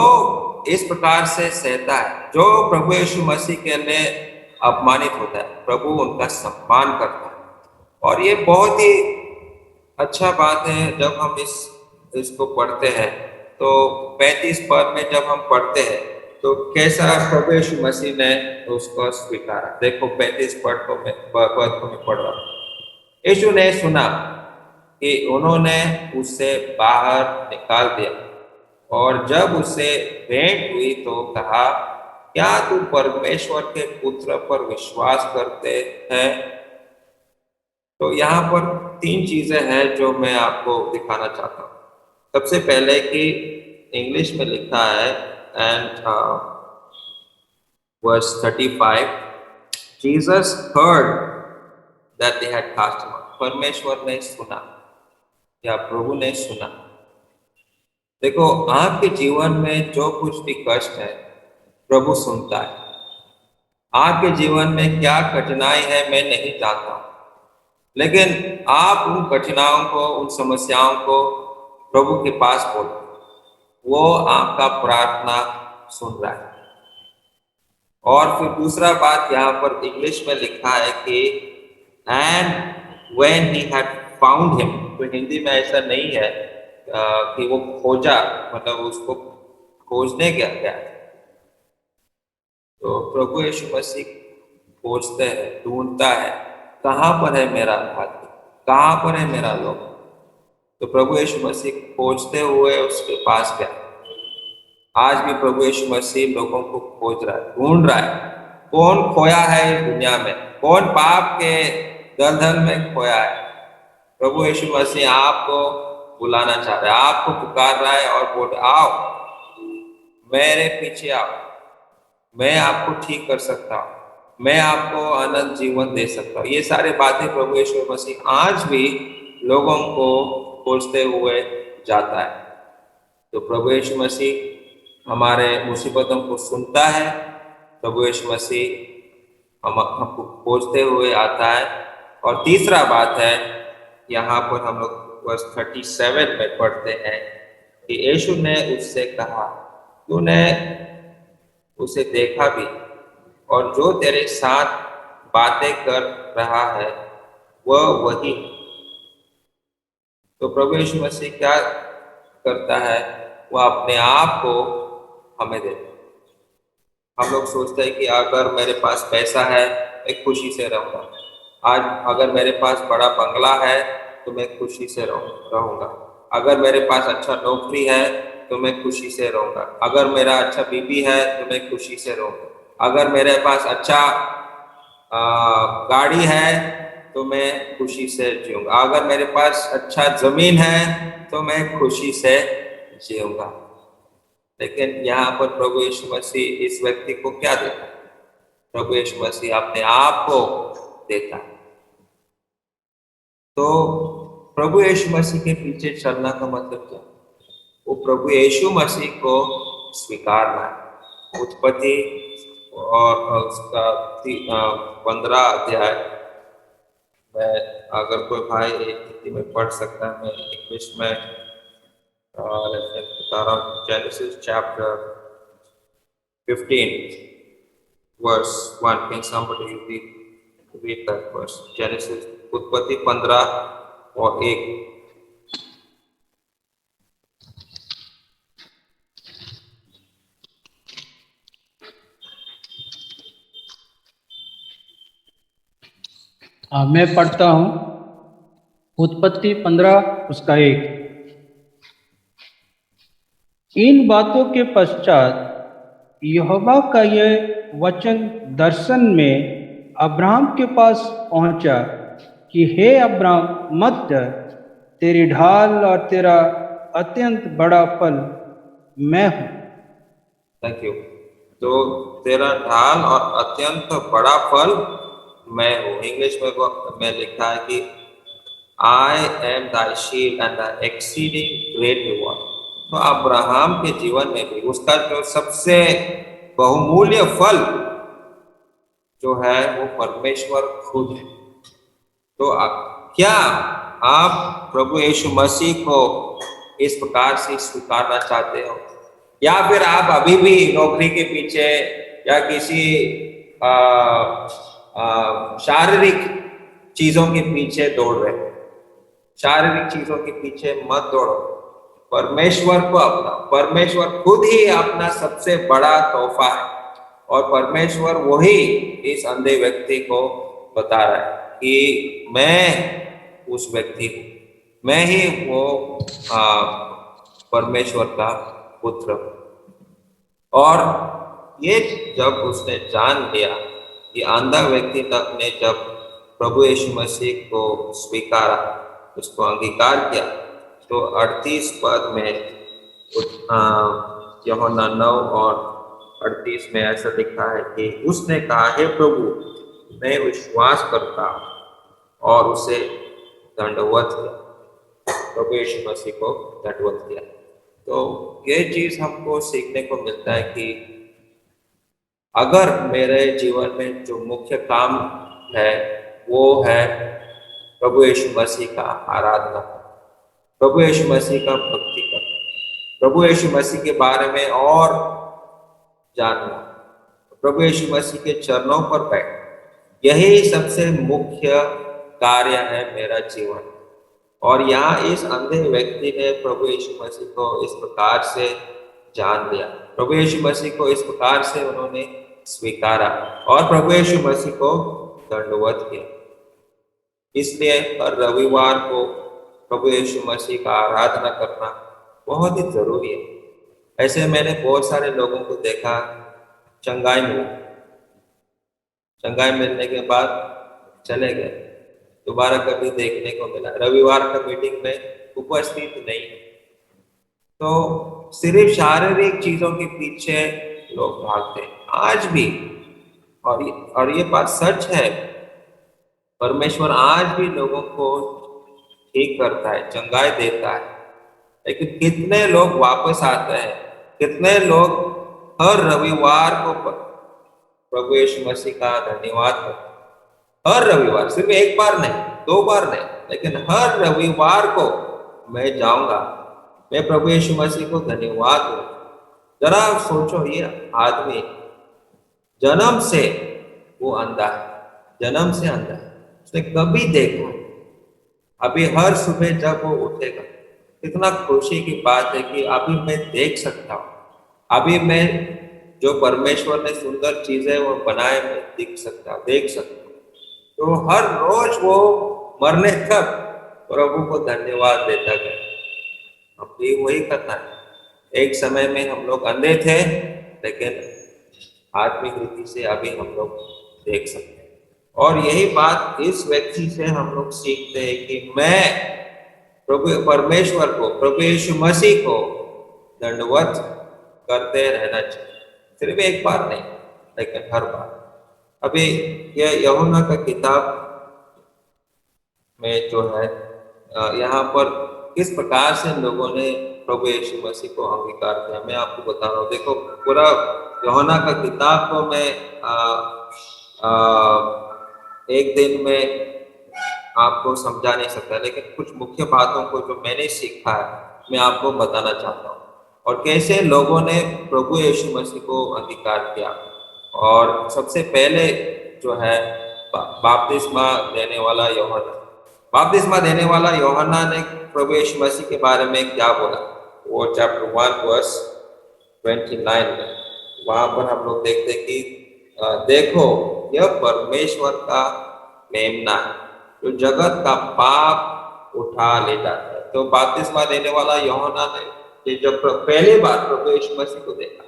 S1: इस प्रकार से सहता है, जो प्रभु यीशु मसीह के लिए अपमानित होता है, प्रभु उनका सम्मान करता है। और ये बहुत ही अच्छा बात है जब हम इसको पढ़ते हैं। तो 35 पद में जब हम पढ़ते हैं, तो कैसा प्रभु यीशु मसीह ने उसको स्वीकारा। देखो 35 पद को मैं पढ़ रहा हूँ। यीशु ने सुना कि उन्होंने उसे बाहर निकाल दिया, और जब उसे भेंट हुई तो कहा, क्या तू परमेश्वर के पुत्र पर विश्वास करते हैं? तो यहाँ पर 3 चीजें हैं जो मैं आपको दिखाना चाहता हूँ। सबसे पहले कि इंग्लिश में लिखा है and verse 35, Jesus heard that they had cast him out. परमेश्वर ने सुना या प्रभु ने सुना। देखो, आपके जीवन में जो कुछ भी कष्ट है, प्रभु सुनता है। आपके जीवन में क्या कठिनाई है मैं नहीं जानता, लेकिन आप उन कठिनाइयों को, उन समस्याओं को प्रभु के पास बोलो, वो आपका प्रार्थना सुन रहा है। और फिर दूसरा बात यहाँ पर इंग्लिश में लिखा है कि and when he had found him. तो हिंदी में ऐसा नहीं है कि वो खोजा, मतलब उसको खोजने गया। तो प्रभु यीशु मसीह खोजते हैं, ढूंढता है, कहाँ पर है मेरा भाग्य, कहाँ पर है मेरा लोग। तो प्रभु यीशु मसीह खोजते हुए उसके पास गया। आज भी प्रभु यीशु मसीह लोगों को खोज रहा है, ढूंढ रहा है। कौन खोया है इस दुनिया में, कौन पाप के दलदल में खोया है? प्रभु यीशु मसीह आपको बुलाना चाह रहा है, आपको पुकार रहा है और बोल, आओ मेरे पीछे आओ, मैं आपको ठीक कर सकता हूँ, मैं आपको अनंत जीवन दे सकता हूँ। ये सारे बातें प्रभु यीशु मसीह आज भी लोगों को खोजते हुए जाता है। तो प्रभु यीशु मसीह हमारे मुसीबतों को सुनता है। प्रभु यीशु मसीह हमको खोजते हुए आता है। और तीसरा बात है, यहाँ पर हम लोग वर्स 37 में पढ़ते हैं कि यीशु ने उससे कहा, तूने उसे देखा भी, और जो तेरे साथ बातें कर रहा है वह वही। तो प्रभु यीशु मसीह क्या करता है, वह अपने आप को हमें देता है। हम लोग सोचते हैं कि अगर मेरे पास पैसा है मैं खुशी से रहूँगा, आज अगर मेरे पास बड़ा बंगला है तो मैं खुशी से रहूँगा, अगर मेरे पास अच्छा नौकरी है तो मैं खुशी से रहूँगा, अगर मेरा अच्छा बीबी है तो मैं खुशी से रहूँगा, अगर मेरे पास अच्छा गाड़ी है तो मैं खुशी से जीऊँगा, अगर मेरे पास अच्छा जमीन है तो मैं खुशी से जीऊँगा। लेकिन यहाँ पर प्रभु यीशु मसीह इस व्यक्ति को क्या देता है? प्रभु यीशु मसीह अपने आप को देता है। तो प्रभु यीशु मसीह के पीछे चलना का मतलब क्या? वो प्रभु यीशु मसीह को स्वीकारना है। उत्पत्ति और उसका 15 अध्याय में अगर कोई भाई हिंदी में पढ़ सकता है, मैं इंग्लिश में बता रहा हूँ। Genesis chapter 15 verse 1. Can somebody read that verse? Genesis उत्पत्ति 15 और 1।
S2: मैं पढ़ता हूँ। उत्पत्ति 15 उसका 1। इन बातों के पश्चात यहोवा का यह वचन दर्शन में अब्राहम के पास पहुंचा कि हे अब्राहम, मत डर, तेरी ढाल और तेरा अत्यंत बड़ा फल मैं हूँ।
S1: Thank you. तो तेरा ढाल और अत्यंत बड़ा फल मैं हूँ। इंग्लिश में लिखा है कि I am thy shield and the exceeding great reward. तो अब्राहम के जीवन में भी उसका जो सबसे बहुमूल्य फल जो है वो परमेश्वर खुद है। तो क्या आप प्रभु यीशु मसीह को इस प्रकार से स्वीकारना चाहते हो, या फिर आप अभी भी नौकरी के पीछे या किसी शारीरिक चीजों के पीछे दौड़ रहे हो? शारीरिक चीजों के पीछे मत दौड़ो, परमेश्वर को अपना। परमेश्वर खुद ही अपना सबसे बड़ा तोहफा है, और परमेश्वर वही इस अंधे व्यक्ति को बता रहा है कि मैं उस व्यक्ति हूँ, मैं ही वो परमेश्वर का पुत्र हूँ। और ये जब उसने जान लिया, कि अंधा व्यक्ति तक ने जब प्रभु यीशु मसीह को स्वीकारा, उसको अंगीकार किया, तो 38 पद में यूहन्ना 9 और 38 में ऐसा लिखा है कि उसने कहा, हे प्रभु, मैं विश्वास करता हूँ, और उसे दंडवत किया। प्रभु यीशु मसीह को दंडवत किया। तो ये चीज हमको सीखने को मिलता है कि अगर मेरे जीवन में जो मुख्य काम है वो है प्रभु यीशु मसीह का आराधना, प्रभु यीशु मसीह का भक्ति करना, प्रभु यीशु मसीह के बारे में और जानना, प्रभु यीशु मसीह के चरणों पर बैठना, यही सबसे मुख्य कार्य है मेरा जीवन। और यहाँ इस अंधे व्यक्ति ने प्रभु यीशु मसीह को इस प्रकार से जान लिया, प्रभु यीशु मसीह को इस प्रकार से उन्होंने स्वीकारा, और प्रभु यीशु मसीह को दंडवत किया। इसलिए हर रविवार को प्रभु यीशु मसीह का आराधना करना बहुत ही जरूरी है। ऐसे मैंने बहुत सारे लोगों को देखा, चंगाई मिलने के बाद चले गए, दोबारा कभी देखने को मिला, रविवार का मीटिंग में उपस्थित नहीं। तो सिर्फ शारीरिक चीजों के पीछे लोग भागते हैं आज भी, और ये बात सच है। परमेश्वर आज भी लोगों को ठीक करता है, चंगाई देता है। लेकिन कितने लोग वापस आते हैं, कितने लोग हर रविवार को प्रभु यीशु मसीह का धन्यवाद करते हैं। हर रविवार, सिर्फ एक बार नहीं, दो बार नहीं, लेकिन हर रविवार को मैं जाऊंगा, मैं प्रभु यीशु मसीह को धन्यवाद दूंगा। जरा सोचो, ये आदमी जन्म से वो अंधा है, जन्म से अंधा है, उसने कभी देखा, अभी हर सुबह जब वो उठेगा, कितना खुशी की बात है कि अभी मैं देख सकता हूँ, अभी मैं जो परमेश्वर ने सुंदर चीजें वो बनाए मैं देख सकता हूँ। तो हर रोज वो मरने तक प्रभु को धन्यवाद देता गया। हम भी वही करना है। एक समय में हम लोग अंधे थे, लेकिन आत्मिक रीति से अभी हम लोग देख सकते हैं। और यही बात इस व्यक्ति से हम लोग सीखते हैं कि मैं प्रभु परमेश्वर को, प्रभु यीशु मसीह को दंडवत करते रहना चाहिए, सिर्फ एक बार नहीं, लेकिन हर बार। अभी यह यूहन्ना का किताब में जो है यहाँ पर किस प्रकार से लोगों ने प्रभु यीशु मसीह को अंगीकार किया, मैं आपको बता रहा हूँ। देखो, पूरा यूहन्ना का किताब को मैं एक दिन में आपको समझा नहीं सकता, लेकिन कुछ मुख्य बातों को जो मैंने सीखा है मैं आपको बताना चाहता हूँ, और कैसे लोगों ने प्रभु यीशु मसीह को अंगीकार किया। और सबसे पहले जो है बपतिस्मा देने वाला यूहन्ना, बपतिस्मा देने वाला यूहन्ना ने प्रभु यीशु मसीह के बारे में क्या बोला, वो चैप्टर 1 वर्स 29 में, वहां पर हम लोग देखते कि देखो यह परमेश्वर का मेमना है जो जगत का पाप उठा ले जाता है। तो बपतिस्मा देने वाला यूहन्ना ने जब पहली बार प्रभु यीशु मसीह को देखा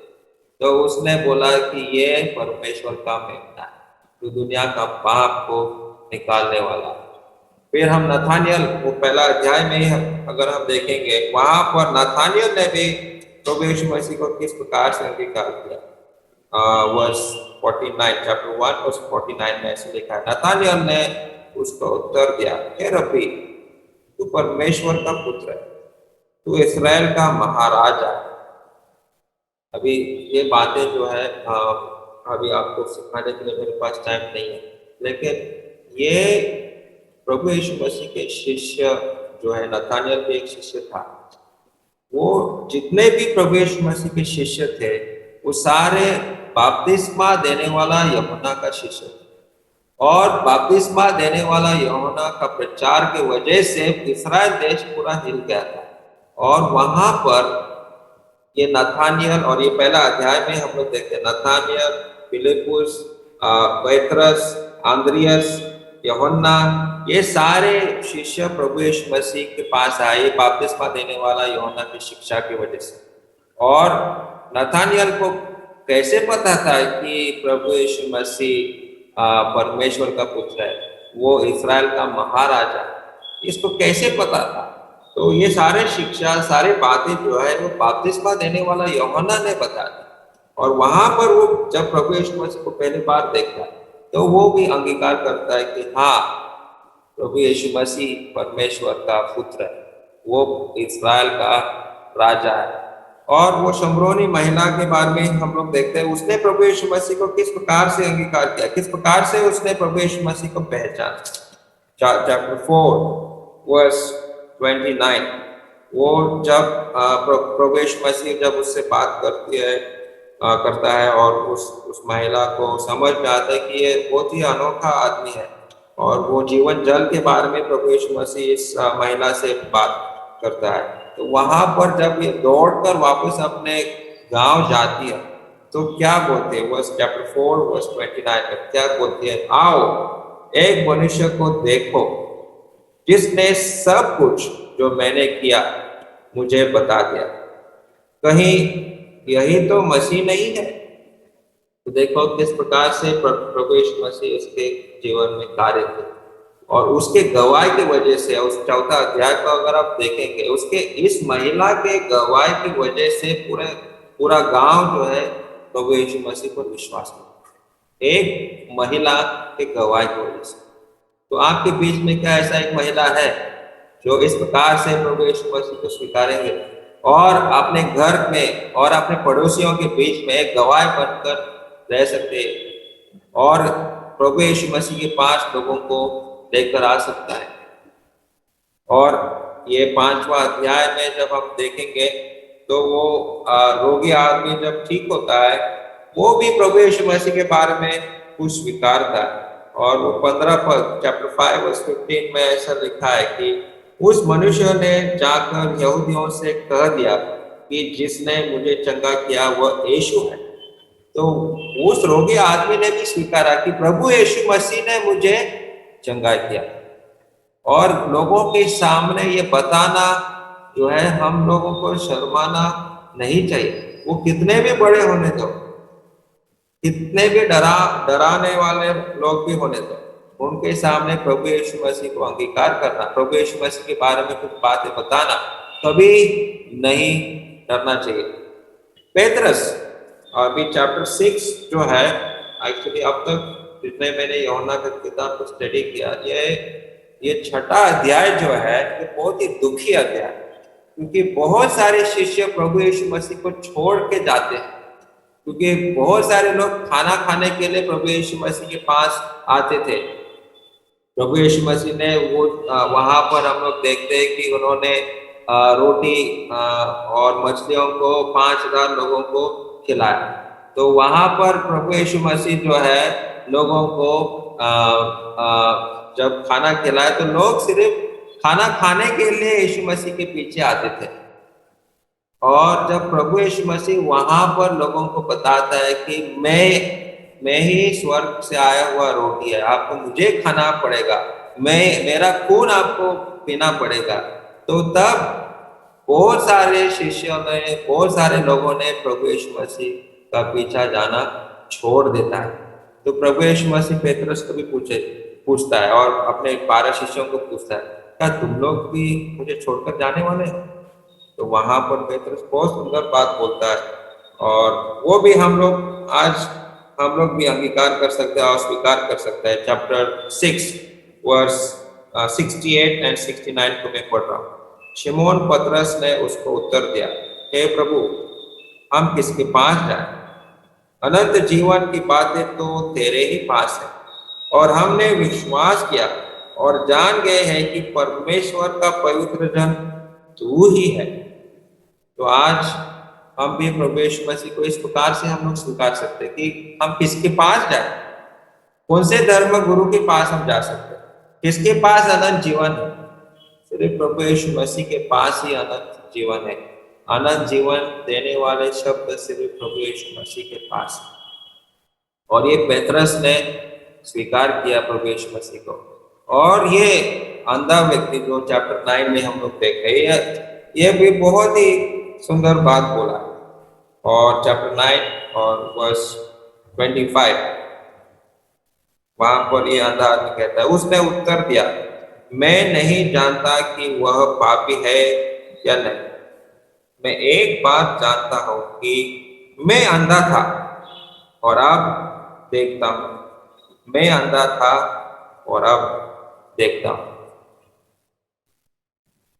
S1: तो उसने बोला कि ये परमेश्वर का मेमना है जो दुनिया का पाप को निकालने वाला है। फिर हम नथानियल, वो पहला अध्याय में ही अगर हम देखेंगे, वहां पर नथानियल ने भी प्रभु यीशु मसीह को किस प्रकार से अंगीकार किया। वर्स 49, चैप्टर 1 वर्स 49 में ऐसे लिखा है, नथानियल ने उसको उत्तर दिया, हे रब्बी, तू परमेश्वर का पुत्र है, तू इस्राएल का महाराजा है। अभी ये बातें जो है अभी आपको सिखाने के लिए मेरे पास टाइम नहीं है, लेकिन ये प्रभु यीशु मसीह के शिष्य जो है, नथानियल भी एक शिष्य था, वो जितने भी प्रभु यीशु मसीह के शिष्य थे वो सारे बपतिस्मा देने वाला यूहन्ना का शिष्य थे। और बपतिस्मा देने वाला यूहन्ना का प्रचार के वजह से इस्राएल देश पूरा हिल गया था। और वहां पर ये नथानियल, और ये पहला अध्याय में हम लोग देखते हैं, नथानियल, फिलिपुस, पेत्रस, आंद्रियस, यूहन्ना, ये सारे शिष्य प्रभु यीशु मसीह के पास आए बपतिस्मा देने वाला यूहन्ना की शिक्षा की वजह से। और नथानियल को कैसे पता था कि प्रभु यीशु मसीह परमेश्वर का पुत्र है, वो इस्राएल का महाराजा, इसको कैसे पता था? तो ये सारे शिक्षा, सारे बातें जो है वो बपतिस्मा देने वाला यूहन्ना ने बता दी। और वहां पर वो जब प्रभु यीशु मसीह को पहली बार देखा तो वो भी अंगीकार करता है कि हाँ, प्रभु यीशु मसीह परमेश्वर का पुत्र है, वो इस्राएल का राजा है। और वो शमरोनी महिला के बारे में हम लोग देखते हैं, उसने प्रभु यीशु मसीह को किस प्रकार से अंगीकार किया, किस प्रकार से उसने प्रभु यीशु मसीह को पहचाना। चैप्टर 4 वर्स 29, वो जब प्रभु यीशु मसीह जब उससे बात करता है और उस महिला को समझ में आता है कि ये बहुत ही अनोखा आदमी है, और वो जीवन जल के बारे में प्रभु यीशु मसीह इस महिला से बात करता है। तो वहां पर जब ये दौड़कर वापस अपने गांव जाती है तो क्या बोलते हैं, वर्स चैप्टर 4 वर्स 29 में क्या बोलती है, आओ एक मनुष्य को देखो जिसने सब कुछ जो मैंने किया मुझे बता दिया, कहीं यही तो मसीह नहीं है? तो देखो किस प्रकार से प्रभु यीशु मसीह उसके जीवन में कार्य थे, और उसके गवाही की वजह से, उस 4 अध्याय को अगर आप देखेंगे, उसके इस महिला के गवाही की वजह से पूरा गांव जो है प्रभु यीशु मसीह पर विश्वास किया, एक महिला के गवाही की वजह से। तो आपके बीच में क्या ऐसा एक महिला है जो इस प्रकार से प्रभु यीशु मसीह को स्वीकारेंगे और अपने घर में और अपने पड़ोसियों के बीच में एक गवाह बनकर रह सकते हैं और प्रभु यीशु मसीह के पास लोगों को लेकर आ सकता है। और ये 5वां अध्याय में जब हम देखेंगे तो वो रोगी आदमी जब ठीक होता है वो भी प्रभु यीशु मसीह के बारे में कुछ स्वीकारता है। और वो 15 पद चैप्टर 5 वर्स 15 में ऐसा लिखा है कि उस मनुष्य ने जाकर यहूदियों से कह दिया कि जिसने मुझे चंगा किया वह यीशु है। तो उस रोगी आदमी ने भी स्वीकारा कि प्रभु यीशु मसीह ने मुझे चंगा किया। और लोगों के सामने ये बताना जो है हम लोगों को शर्माना नहीं चाहिए, वो कितने भी बड़े होने दो, कितने भी डराने वाले लोग भी होने दो, उनके सामने प्रभु यीशु मसीह को अंगीकार करना, प्रभु यीशु मसीह के बारे में कुछ बातें बताना कभी नहीं डरना चाहिए। पेतरस अभी चैप्टर 6 जो है, एक्चुअली अब तक जितने मैंने यूहन्ना की किताब को स्टडी किया, ये 6ठा अध्याय जो है ये बहुत ही दुखी अध्याय, क्योंकि बहुत सारे शिष्य प्रभु यीशु मसीह को छोड़ के जाते हैं, क्योंकि बहुत सारे लोग खाना खाने के लिए प्रभु यीशु मसीह के पास आते थे। प्रभु यीशु मसीह ने वो वहां पर हम लोग देखते हैं कि उन्होंने रोटी और मछलियों को 5000 लोगों को खिलाया। तो वहां पर प्रभु यीशु मसीह जो है लोगों को जब खाना खिलाए तो लोग सिर्फ खाना खाने के लिए यीशु मसीह के पीछे आते थे। और जब प्रभु यीशु मसीह वहां पर लोगों को बताता है कि मैं ही स्वर्ग से आया हुआ रोटी है, आपको मुझे खाना पड़ेगा, मेरा खून आपको पीना पड़ेगा, तो तब बहुत सारे शिष्यों ने, बहुत सारे लोगों ने प्रभु यीशु मसीह का पीछा जाना छोड़ देता है। तो प्रभु यीशु मसीह पेतरस को भी पूछता है और अपने 12 शिष्यों को पूछता है, क्या तुम लोग भी मुझे छोड़कर जाने वाले हो? तो वहां पर पेतरस बहुत सुंदर बात बोलता है और वो भी हम लोग भी अंगीकार कर सकते हैं और स्वीकार कर सकते हैं। चैप्टर 6 वर्स 68 एंड 69 को मैं पढ़ रहा हूँ। शिमोन पतरस ने उसको उत्तर दिया, हे प्रभु, हम किसके पास जाएं? अनंत जीवन की बातें तो तेरे ही पास है, और हमने विश्वास किया और जान गए हैं कि परमेश्वर का पवित्र जन तू ही है। तो आज हम भी प्रभु यीशु मसीह को इस प्रकार से हम लोग स्वीकार सकते हैं कि हम किसके पास जाए, कौन से धर्म गुरु के पास हम जा सकते हैं, किसके पास अनंत जीवन है? सिर्फ प्रभु यीशु मसीह के पास ही अनंत जीवन है। अनंत जीवन देने वाले शब्द सिर्फ प्रभु यीशु मसीह के पास है। और ये पेतरस ने स्वीकार किया प्रभु यीशु मसीह को। और ये अंधा व्यक्ति जो चैप्टर 9 में हम लोग देख रहे हैं, ये भी बहुत ही सुंदर बात बोला। और चैप्टर 9 और वर्स 25 वहां पर ये अंधा आदमी कहता है, उसने उत्तर दिया, मैं नहीं जानता कि वह पापी है या नहीं। मैं एक बात जानता हूं कि मैं अंधा था और अब देखता हूं, मैं अंधा था और अब देखता हूं।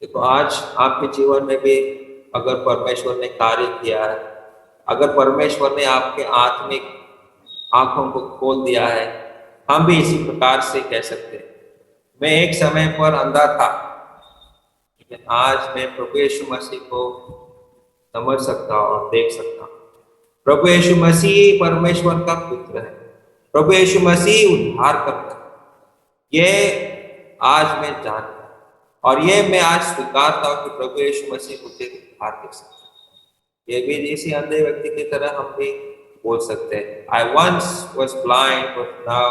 S1: देखो, आज आपके जीवन में भी अगर परमेश्वर ने कार्य किया है, अगर परमेश्वर ने आपके आत्मिक आंखों को खोल दिया है, हम भी इसी प्रकार से कह सकते हैं, मैं एक समय पर अंधा था, लेकिन आज मैं प्रभु यीशु मसीह को समझ सकता हूं और देख सकता हूं। प्रभु यीशु मसीह परमेश्वर का पुत्र है, प्रभु यीशु मसीह उद्धार करता है। ये आज मैं जानता हूं और ये मैं आज स्वीकारता हूं कि प्रभु यीशु मसीह मुझे उद्धार कर सकता है। ये भी इसी अंधे व्यक्ति की तरह हम भी बोल सकते हैं, I once was blind but now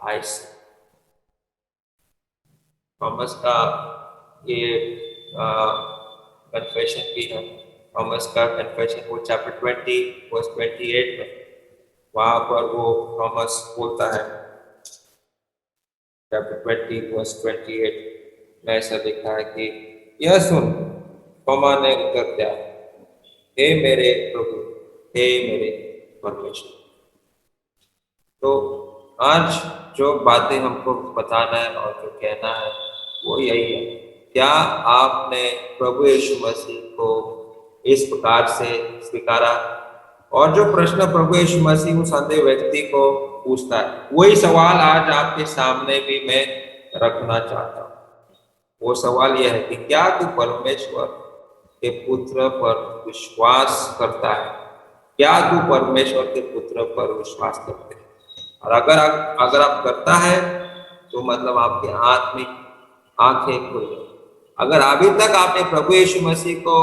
S1: I see। Thomas का ये कन्फेशन भी है। थॉमस का कन्फेशन वो चैप्टर 20 वर्स 28 में, वहां पर वो थॉमस बोलता है, चैप्टर 20 वर्स 28 में ऐसा लिखा है कि यह सुन, थोमा ने उत्तर दिया, हे मेरे प्रभु, हे मेरे परमेश्वर। तो आज जो बातें हमको बताना है और जो कहना है वो यही है क्या आपने प्रभु यीशु मसीह को इस प्रकार से स्वीकारा? और जो प्रश्न प्रभु यीशु मसीह उस अंधे व्यक्ति को पूछता है, वही सवाल आज आपके सामने भी मैं रखना चाहता हूँ। वो सवाल यह है कि क्या तू परमेश्वर के पुत्र पर विश्वास करता है? क्या तू परमेश्वर के पुत्र पर विश्वास करते हैं? और अगर आप करता है तो मतलब आपकी आत्मिक आंखें खुल गई। अगर अभी तक आपने प्रभु यीशु मसीह को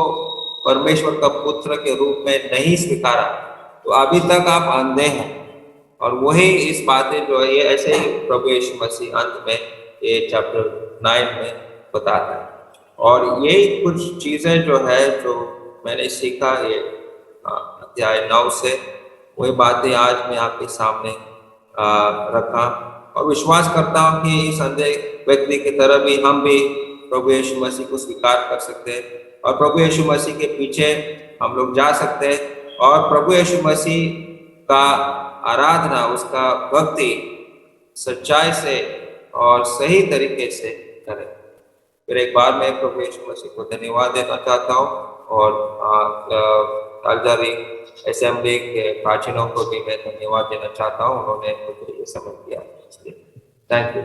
S1: परमेश्वर का पुत्र के रूप में नहीं स्वीकारा तो अभी तक आप अंधे हैं। और वही इस बातें जो है ये ऐसे ही प्रभु यीशु मसीह अंत में ये चैप्टर 9 में बताता है। और यही कुछ चीजें जो है जो मैंने सीखा ये अध्याय 9 से, वही बातें आज मैं आपके सामने रखा और विश्वास करता हूँ कि इस अंधे व्यक्ति की तरह भी हम भी प्रभु यीशु मसीह को स्वीकार कर सकते हैं और प्रभु यीशु मसीह के पीछे हम लोग जा सकते हैं और प्रभु यीशु मसीह का आराधना, उसका भक्ति सच्चाई से और सही तरीके से करें। फिर एक बार मैं प्रभु यीशु मसीह को धन्यवाद देना चाहता हूँ और तालजारी असेंबली के प्राचीनों को भी मैं धन्यवाद देना चाहता हूँ, उन्होंने मुझे ये समझ दिया। Thank you.